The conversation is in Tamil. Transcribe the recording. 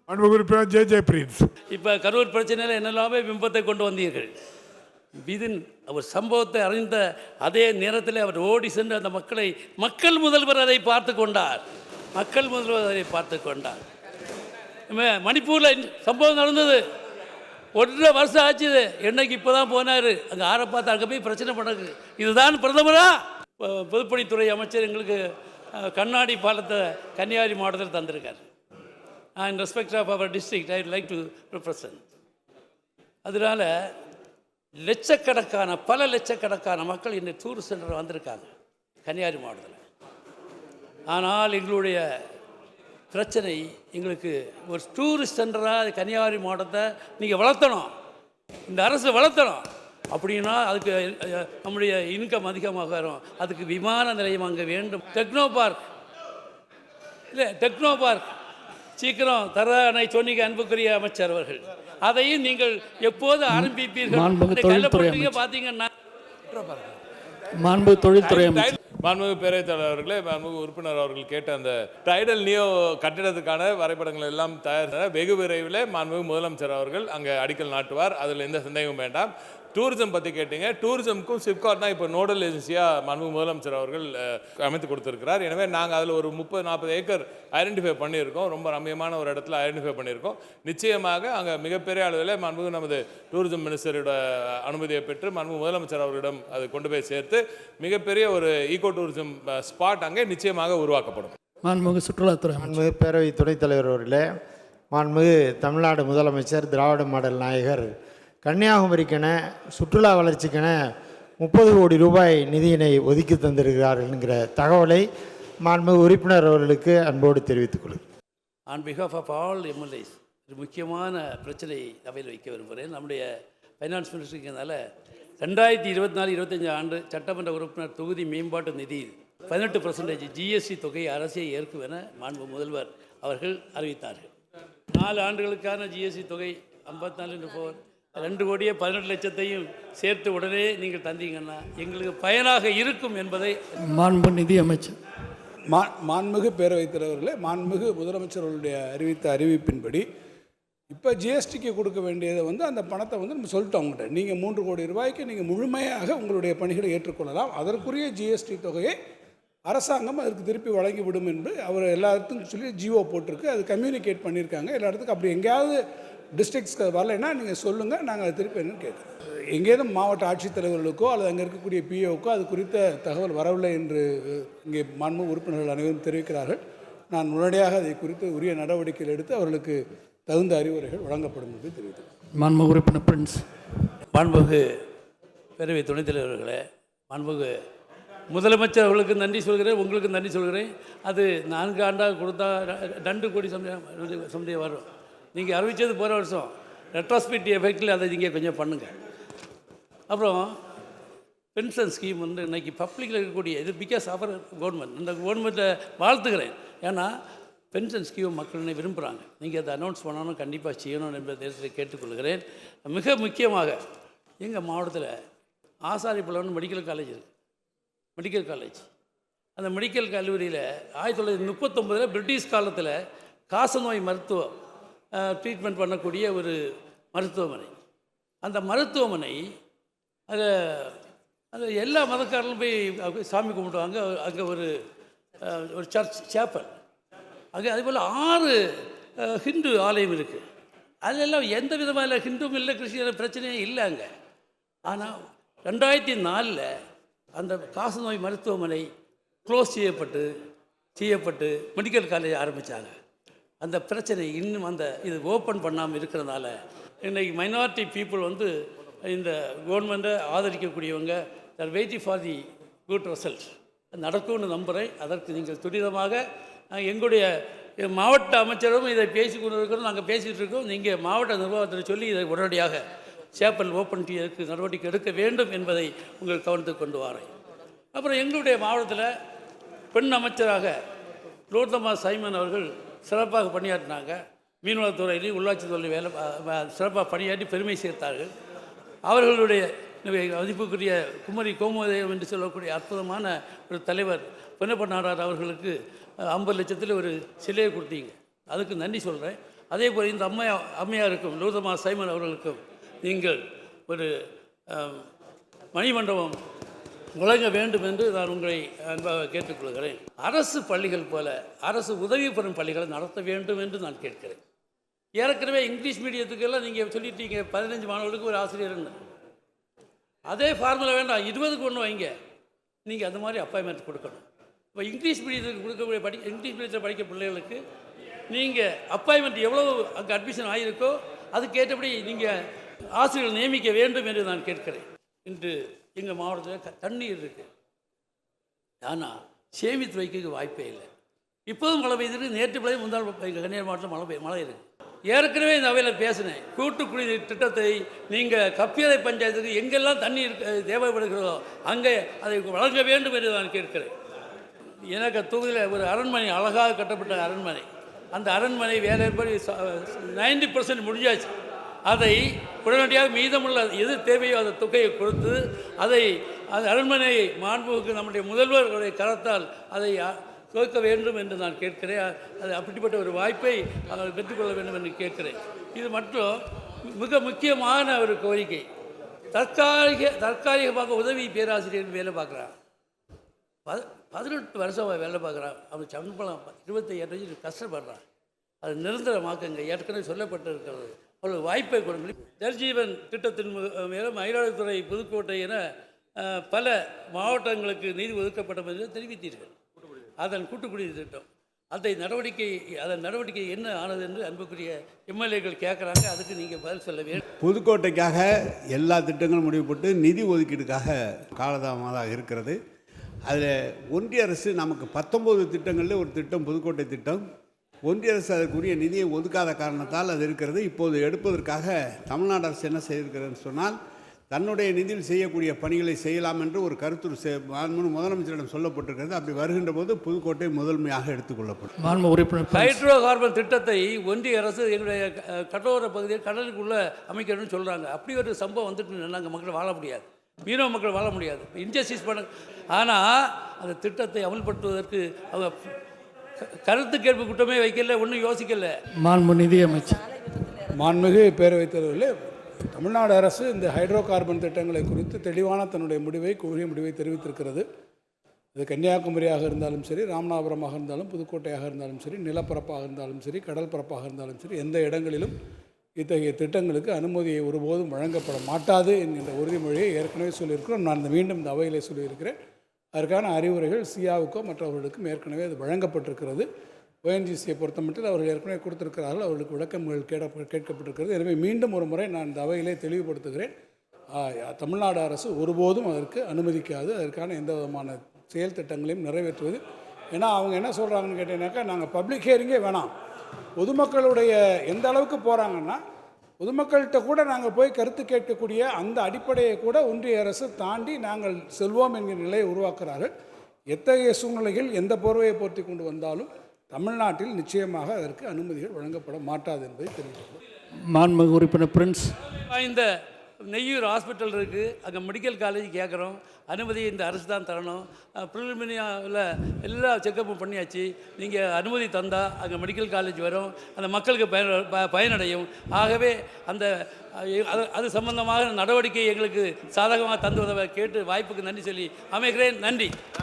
உறுப்பினர் ஜே பிரின்ஸ். இப்போ கரூர் பிரச்சனையில் என்னெல்லாமே பிம்பத்தை கொண்டு வந்தீர்கள். விதின் அவர் சம்பவத்தை அறிந்த அதே நேரத்தில் அவர் ஓடி சென்று அந்த மக்கள் முதல்வர் அதை பார்த்து கொண்டார். மக்கள் முதல்வர் அதை பார்த்து கொண்டார். மணிப்பூரில் சம்பவம் நடந்தது, 1.5 வருஷம் ஆச்சு. என்னைக்கு இப்போ தான் போனார் அங்கே ஆரை பார்த்து அங்கே போய் பிரச்சனை பண்ணது. இதுதான் பிரதமரா? பொதுப்பணித்துறை அமைச்சர் எங்களுக்கு கண்ணாடி பாலத்தை கன்னியாகுமரி மாவட்டத்தில் தந்திருக்கார். in respect of our district, I would like to represent. அதனால் பல லட்சக்கணக்கான மக்கள் இந்த டூரிஸ்ட் சென்டர் வந்திருக்காங்க கன்னியாகுமரி மாவட்டத்தில். ஆனால் எங்களுடைய பிரச்சனை, எங்களுக்கு ஒரு டூரிஸ்ட் சென்டராக கன்னியாகுமரி மாவட்டத்தை நீங்கள் வளர்த்தணும், இந்த அரசு வளர்த்தணும். அப்படின்னா அதுக்கு நம்முடைய இன்கம் அதிகமாக வரும். அதுக்கு விமான நிலையம் அங்கே வேண்டும். டெக்னோ பார்க் சீக்கிரம் தரனை சொன்னீங்க அன்புக்குரிய அமைச்சர் அவர்கள். அதையும் நீங்கள் எப்போது ஆரம்பிப்பீர்கள்? பார்த்தீங்கன்னா மாண்புமிகு பேரவைத் தலைவர் அவர்களே, மாண்புமிகு உறுப்பினர் அவர்கள் கேட்ட அந்த டைடல் நியோ கட்டிடத்துக்கான வரைபடங்கள் எல்லாம் தயார். வெகு விரைவில் மாண்புமிகு முதலமைச்சர் அவர்கள் அங்கே அடிக்கல் நாட்டுவார். அதில் எந்த சந்தேகமும் வேண்டாம். டூரிசம் பற்றி கேட்டீங்க. டூரிசமுக்கும் சிப்காட்னா இப்போ நோடல் ஏஜென்சியாக மாண்புமிகு முதலமைச்சர் அவர்கள் அமைத்து கொடுத்துருக்கிறார். எனவே நாங்கள் அதில் ஒரு 30-40 ஏக்கர் ஐடென்டிஃபை பண்ணியிருக்கோம். ரொம்ப ரம்மியமான ஒரு இடத்துல ஐடென்டிஃபை பண்ணியிருக்கோம். நிச்சயமாக அங்கே மிகப்பெரிய அளவில் மாண்புமிகு நமது டூரிசம் மினிஸ்டரோட அனுமதியை பெற்று மாண்புமிகு முதலமைச்சர் அவர்களிடம் அது கொண்டு போய் சேர்த்து மிகப்பெரிய ஒரு ஈகோ டூரிசம் ஸ்பாட் அங்கே நிச்சயமாக உருவாக்கப்படும். மாண்புமிகு சுற்றுலாத்துறை மாண்புமிகு பேரவை துணைத் தலைவர் அவர்களே, மாண்புமிகு தமிழ்நாடு முதலமைச்சர் திராவிட மாடல் நாயகர் கன்னியாகுமரிக்கென சுற்றுலா வளர்ச்சிக்கென 30 கோடி ரூபாய் நிதியினை ஒதுக்கி தந்திருக்கிறார்கள் என்கிற தகவலை மாண்புமிகு உறுப்பினர் அவர்களுக்கு அன்போடு தெரிவித்துக் கொள்கிறேன். On behalf of all MLAs ஒரு முக்கியமான பிரச்சனையை அவையில் வைக்க விரும்புகிறேன். நம்முடைய ஃபைனான்ஸ் மினிஸ்டருக்குனால 2024-25 ஆண்டு சட்டமன்ற உறுப்பினர் தொகுதி மேம்பாட்டு நிதி 18% ஜிஎஸ்டி தொகையை அரசே ஏற்கும் என மாண்பு முதல்வர் அவர்கள் அறிவித்தார்கள். 4 ஆண்டுகளுக்கான ஜிஎஸ்டி தொகை 54 2 கோடியே 18 லட்சத்தையும் சேர்த்து உடனே நீங்கள் தந்தீங்கன்னா எங்களுக்கு பயனாக இருக்கும் என்பதை மாண்பு நிதி அமைச்சர் மாண்புமிகு பேரவைத் தலைவர்களே, மாண்புமிகு முதலமைச்சர்களுடைய அறிவித்த அறிவிப்பின்படி இப்போ ஜிஎஸ்டிக்கு கொடுக்க வேண்டியதை அந்த பணத்தை நம்ம சொல்லிட்டோம் அவங்ககிட்ட. நீங்கள் 3 கோடி ரூபாய்க்கு நீங்கள் முழுமையாக உங்களுடைய பணிகளை ஏற்றுக்கொள்ளலாம். அதற்குரிய ஜிஎஸ்டி தொகையை அரசாங்கம் அதற்கு திருப்பி வழங்கிவிடும் என்று அவர் எல்லா இடத்துக்கும் சொல்லி ஜிஓ போட்டிருக்கு. அது கம்யூனிகேட் பண்ணியிருக்காங்க எல்லா இடத்துக்கும். அப்படி எங்கேயாவது டிஸ்ட்ரிக்ட்ஸ்க்கு வரலைன்னா நீங்கள் சொல்லுங்கள், நாங்கள் அதை திருப்பி என்னன்னு கேட்குறோம். எங்கேயும் மாவட்ட ஆட்சித்தலைவர்களுக்கோ அல்லது அங்கே இருக்கக்கூடிய பிஓக்கோ அது குறித்த தகவல் வரவில்லை என்று இங்கே மாண்புமிகு உறுப்பினர்கள் அனைவரும் தெரிவிக்கிறார்கள். நான் உடனடியாக அதை குறித்து உரிய நடவடிக்கைகள் எடுத்து அவர்களுக்கு தகுந்த அறிவுரைகள் வழங்கப்படும் என்று தெரிவித்தேன். மாண்புமிகு உறுப்பினர் பிரின்ஸ். மாண்புமிகு பேரவை துணைத் தலைவர்களே, மாண்புமிகு முதலமைச்சர் அவர்களுக்கு நன்றி சொல்கிறேன், உங்களுக்கு நன்றி சொல்கிறேன். அது 4 ஆண்டாக கொடுத்தா 2 கோடி சம்திங் வரும். நீங்கள் அறிவித்தது போகிற வருஷம் ரெட்ரோஸ்பெக்டிவ் எஃபெக்டில் அதை நீங்கள் கொஞ்சம் பண்ணுங்கள். அப்புறம் பென்ஷன் ஸ்கீம் இன்றைக்கி பப்ளிக்கில் இருக்கக்கூடிய இது பிகாஸ் அவர் கவர்மெண்ட், இந்த கவர்மெண்ட்டை வாழ்த்துக்கிறேன். ஏன்னா பென்ஷன் ஸ்கீம் மக்கள் விரும்புகிறாங்க. நீங்கள் அதை அனௌன்ஸ் பண்ணணும், கண்டிப்பாக செய்யணும் என்பதை நேரத்தில் கேட்டுக்கொள்கிறேன். மிக முக்கியமாக எங்கள் மாவட்டத்தில் ஆசாரிப்பள்ளம்னு மெடிக்கல் காலேஜ் இருக்குது. மெடிக்கல் காலேஜ், அந்த மெடிக்கல் கல்லூரியில் 1939 பிரிட்டிஷ் காலத்தில் காசநோய் மருத்துவம் ட்ரீட்மெண்ட் பண்ணக்கூடிய ஒரு மருத்துவமனை. அந்த மருத்துவமனை அது எல்லா மதக்காரர்களும் போய் சாமி கும்பிடுவாங்க. அங்கே ஒரு சர்ச் சேப்பல், அங்கே அதேபோல் 6 ஹிந்து ஆலயம் இருக்குது. அதெல்லாம் எந்த விதமான ஹிந்துவும் இல்லை, கிறிஸ்டியன் பிரச்சனையும் இல்லை அங்கே. ஆனால் 2004 அந்த காசநோய் மருத்துவமனை க்ளோஸ் செய்யப்பட்டு மெடிக்கல் காலேஜ் ஆரம்பித்தாங்க. அந்த பிரச்சனை இன்னும் இது ஓப்பன் பண்ணாமல் இருக்கிறதுனால இன்றைக்கி மைனாரிட்டி பீப்புள் இந்த கவர்மெண்ட்டை ஆதரிக்கக்கூடியவங்க are waiting for the good result. நடக்கும்னு நம்புகிறேன். அதற்கு நீங்கள் துரிதமாக எங்களுடைய மாவட்ட அமைச்சரும் இதை பேசி கொண்டு இருக்கிறோம், நாங்கள் பேசிகிட்டு இருக்கோம். நீங்கள் மாவட்ட நிர்வாகத்தில் சொல்லி இதை உடனடியாக சேப்பல் ஓப்பன் செய்யறதுக்கு நடவடிக்கை எடுக்க வேண்டும் என்பதை உங்கள் கவனத்துக்கு கொண்டு வரேன். அப்புறம் எங்களுடைய மாவட்டத்தில் பெண் அமைச்சராக லோர்தமா சைமன் அவர்கள் சிறப்பாக பணியாற்றினாங்க. மீன்வளத்துறையிலையும் உள்ளாட்சி துறையில் சிறப்பாக பணியாற்றி பெருமை சேர்த்தார்கள். அவர்களுடைய மதிப்புக்குரிய குமரி கோமோதயம் என்று சொல்லக்கூடிய அற்புதமான ஒரு தலைவர் பொன்னப்ப நாடார் அவர்களுக்கு 50 லட்சத்தில் ஒரு சிலையை கொடுத்தீங்க. அதுக்கு நன்றி சொல்கிறேன். அதே போல் இந்த அம்மையாருக்கும் லூதமா சைமன் அவர்களுக்கும் நீங்கள் ஒரு மணிமண்டபம் வழங்க வேண்டும் என்று நான் உங்களை அன்பாக கேட்டுக்கொள்கிறேன். அரசு பள்ளிகள் போல அரசு உதவி பெறும் பள்ளிகளை நடத்த வேண்டும் என்று நான் கேட்கிறேன். ஏற்கனவே இங்கிலீஷ் மீடியத்துக்கெல்லாம் நீங்கள் சொல்லிட்டீங்க 15 மாணவர்களுக்கு ஒரு ஆசிரியர்னு. அதே ஃபார்முலா வேண்டாம், 20க்கு ஒன்று வைங்க. நீங்கள் அந்த மாதிரி அப்பாயின்மெண்ட் கொடுக்கணும். இப்போ இங்கிலீஷ் மீடியத்துக்கு கொடுக்கக்கூடிய இங்கிலீஷ் மீடியத்தில் படிக்கிற பிள்ளைகளுக்கு நீங்கள் அப்பாயின்மெண்ட் எவ்வளோ அங்கே அட்மிஷன் ஆகியிருக்கோ அதுக்கேற்றபடி நீங்கள் ஆசிரியர்கள் நியமிக்க வேண்டும் என்று நான் கேட்கிறேன். இன்று எங்கள் மாவட்டத்தில் தண்ணீர் இருக்குது, ஆனால் சேமித்து வைக்க வாய்ப்பே இல்லை. இப்போதும் மழை பெய்யுது, நேற்று பிள்ளை முந்தாள் கன்னியாகுமரி மாவட்டத்தில் மழை இருக்குது. ஏற்கனவே இந்த அவையில் பேசினேன். கூட்டு குடிநீர் திட்டத்தை நீங்கள் கப்பியலை பஞ்சாயத்துக்கு எங்கெல்லாம் தண்ணீர் தேவைப்படுகிறதோ அங்கே அதை வழங்க வேண்டும் என்று நான் கேட்கிறேன். எனக்கு தொகுதியில் ஒரு அரண்மனை, அழகாக கட்டப்பட்ட அரண்மனை, அந்த அரண்மனை வேலை 90% முடிஞ்சாச்சு. அதை உடனடியாக மீதமுள்ள எது தேவையோ அந்த தொகையை கொடுத்து அதை அரண்மனையை மாண்புக்கு நம்முடைய முதல்வர்களுடைய கரத்தால் அதை துவக்க வேண்டும் என்று நான் கேட்கிறேன். அது அப்படிப்பட்ட ஒரு வாய்ப்பை அவர்கள் பெற்றுக்கொள்ள வேண்டும் என்று கேட்கிறேன். இது மட்டும் மிக முக்கியமான ஒரு கோரிக்கை. தற்காலிகமாக உதவி பேராசிரியர் வேலை பார்க்குறான், 18 வருஷம் வேலை பார்க்குறான். அவன் சம்பளம் 25 கஷ்டப்படுறான். அது நிரந்தரமாக்குங்க. ஏற்கனவே சொல்லப்பட்டிருக்கிறது. அவர்களுக்கு வாய்ப்பை கொடுங்க. ஜல்ஜீவன் திட்டத்தின் மேலும் மயிலாடுதுறை, புதுக்கோட்டை என பல மாவட்டங்களுக்கு நிதி ஒதுக்கப்படும் என்று தெரிவித்தீர்கள். அதன் கூட்டுக்குடிநீர் திட்டம் அதன் நடவடிக்கை என்ன ஆனது என்று அன்புக்குரிய எம்எல்ஏக்கள் கேட்குறாங்க. அதுக்கு நீங்கள் பதில் சொல்ல வேண்டும். புதுக்கோட்டைக்காக எல்லா திட்டங்களும் முடிவுபட்டு நிதி ஒதுக்கீடுக்காக காலதாமதாக இருக்கிறது. அதில் ஒன்றிய அரசு நமக்கு 19 திட்டங்களில் ஒரு திட்டம் புதுக்கோட்டை திட்டம். ஒன்றிய அரசு அதற்குரிய நிதியை ஒதுக்காத காரணத்தால் அது இருக்கிறது. இப்போது எடுப்பதற்காக தமிழ்நாடு அரசு என்ன செய்திருக்கிறதுன்னு சொன்னால், தன்னுடைய நிதியில் செய்யக்கூடிய பணிகளை செய்யலாம் என்று ஒரு கருத்துரு முதலமைச்சரிடம் சொல்லப்பட்டிருக்கிறது. அப்படி வருகின்ற போது புதுக்கோட்டை முதன்மையாக எடுத்துக்கொள்ளப்படும். ஹைட்ரோ கார்பன் திட்டத்தை ஒன்றிய அரசு எங்களுடைய கடலோர பகுதியில் கடலுக்குள்ளே அமைக்கணும்னு சொல்கிறாங்க. அப்படி ஒரு சம்பவம் வந்துட்டு நாங்கள் மக்கள் வாழ முடியாது, மீனவ மக்கள் வாழ முடியாது, இன்ஜஸ்டிஸ் பண்ண. ஆனால் அந்த திட்டத்தை அமல்படுத்துவதற்கு அவங்க கருத்து கேட்பு கூட்டமே வைக்கல, ஒன்றும் யோசிக்கல. மாண்புமிகு பேரவைத் தலைவர்களே, தமிழ்நாடு அரசு இந்த ஹைட்ரோ கார்பன் திட்டங்களை குறித்து தெளிவான தன்னுடைய கொள்கை முடிவை தெரிவித்திருக்கிறது. இது கன்னியாகுமரியாக இருந்தாலும் சரி, ராமநாதபுரமாக இருந்தாலும், புதுக்கோட்டையாக இருந்தாலும் சரி, நிலப்பரப்பாக இருந்தாலும் சரி, கடல் பரப்பாக இருந்தாலும் சரி, எந்த இடங்களிலும் இத்தகைய திட்டங்களுக்கு அனுமதியை ஒருபோதும் வழங்கப்பட மாட்டாது என்கின்ற உறுதிமொழியை ஏற்கனவே சொல்லியிருக்கிறோம். நான் மீண்டும் இந்த அவையிலே சொல்லியிருக்கிறேன். அதற்கான அறிவுரைகள் சியாவுக்கோ மற்றவர்களுக்கும் ஏற்கனவே அது வழங்கப்பட்டிருக்கிறது. ONGCயை பொறுத்தமட்டில் அவர்கள் ஏற்கனவே கொடுத்திருக்கிறார்கள். அவர்களுக்கு விளக்கங்கள் கேட்கப்பட்டிருக்கிறது. எனவே மீண்டும் ஒரு முறை நான் இந்த அவையிலே தெளிவுபடுத்துகிறேன். தமிழ்நாடு அரசு ஒருபோதும் அதற்கு அனுமதிக்காது. அதற்கான எந்த விதமான செயல் திட்டங்களையும் நிறைவேற்றுவது. ஏன்னா அவங்க என்ன சொல்கிறாங்கன்னு கேட்டீங்கன்னாக்கா, நாங்கள் பப்ளிக் ஹியரிங்கே வேணாம், பொதுமக்களுடைய எந்த அளவுக்கு போகிறாங்கன்னா, பொதுமக்கள்கிட்ட கூட நாங்கள் போய் கருத்து கேட்கக்கூடிய அந்த அடிப்படையை கூட ஒன்றிய அரசு தாண்டி நாங்கள் செல்வோம் என்கிற நிலையை உருவாக்குறார்கள். எத்தகைய சூழ்நிலைகள் எந்த போர்வையை போர்த்தி கொண்டு வந்தாலும் தமிழ்நாட்டில் நிச்சயமாக அதற்கு அனுமதிகள் வழங்கப்பட மாட்டாது என்பதை தெரிவிக்கிறோம். மாண்புமிகு உறுப்பினர் பிரின்ஸ். இந்த நெய்யூர் ஹாஸ்பிட்டல் இருக்குது, அங்கே மெடிக்கல் காலேஜ் கேட்குறோம். அனுமதி இந்த அரசு தான் தரணும். ப்ரிலிமினரியில் எல்லா செக்கப்பும் பண்ணியாச்சு. நீங்கள் அனுமதி தந்தால் அங்கே மெடிக்கல் காலேஜ் வரும், அந்த மக்களுக்கு பயனடையும். ஆகவே அது சம்பந்தமாக நடவடிக்கை எங்களுக்கு சாதகமாக தந்து உதவ கேட்டு வாய்ப்புக்கு நன்றி சொல்லி அமைகிறேன். நன்றி.